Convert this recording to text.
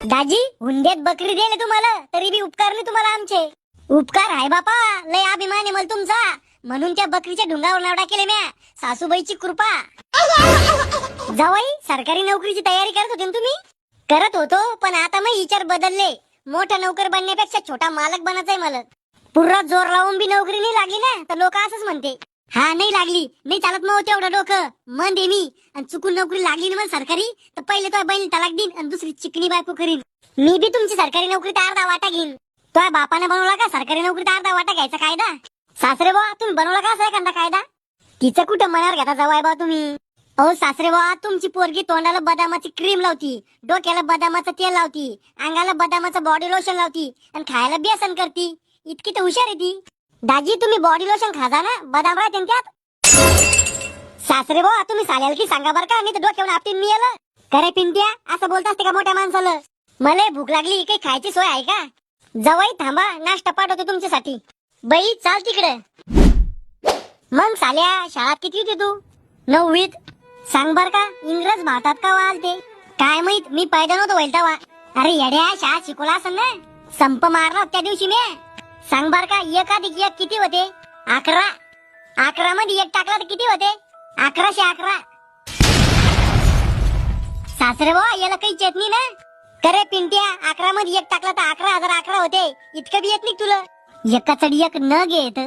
दाजी हुंड्यात बकरी दिले तुम्हाला तरी बी उपकार नाही तुम्हाला आमचे. उपकार आहे बापा, लय अभिमान आहे मला तुमचा. म्हणून त्या बकरीच्या ढुंगावर नाव टाकेले म्या. सासूबाईची कृपा. जावई सरकारी नोकरीची तयारी करत होते ना तुम्ही? करत होतो, पण आता मी विचार बदलले. मोठा नोकर बनण्यापेक्षा छोटा मालक बनायचंय मला. पुरा जोर लावून बी नोकरी नाही लागली ना तर लोक असंच म्हणते, हा नाही लागली, नाही चालत मग तेवढं डोकं मन दे मी. आणि चुकून नोकरी लागली ना मला सरकारी तर पहिले तो बहिणी तलाक देईन आणि दुसरी चिकणी बायको करीन. मी बी तुमची सरकारी नोकरीत अर्धा वाटा घेईन. तो बापाने बनवला का सरकारी नोकरीत अर्धा वाटा घ्यायचा कायदा? सासरे बा तुम्ही बनवला का असा एखादा कायदा? तिचं कुठं मनावर घेता जावाय बा तुम्ही? अहो सासरे बा तुमची पोरगी तोंडाला बदामाची क्रीम लावती, डोक्याला बदामाचं तेल लावती, अंगाला बदामाचं बॉडी लोशन लावती आणि खायला बेसन करती. इतकी तर हुशार आहे ती. दाजी तुम्ही बॉडी लोशन खाजा ना, बदाम राहते त्यात. सासरे बा तुम्ही साल्याल की सांगा बर का, नाही तर डोक्यावर आपटीन मी आलं. करे पिंट्या असं बोलत असते का मोठ्या माणसाला? मला भूक लागली, काही खायची सोय आहे का? जवाई थांबा, नाश्ता पाठवते तुमच्यासाठी. बाई चाल तिकडे. मग साल्या शाळेत किती होते तू? 9वीत. सांग बर का इंग्रज भारतात का वालते? काय माहित, मी पैदा नव्हतो व्हायला तेव्हा. अरे येड्या शाळा शिकवला असेल ना, संप मारला त्या दिवशी मी. सांग बर का 1+1 किती होते? 11. 11 मध्ये 1 टाकला तर किती होते? 1111. सासरे बा याला काही चेतनी ना? करे पिंट्या 11 मध्ये 1 टाकला तर 11,011 होते. इतकं बी येत नाही तुला? एका चढ एक न घेत.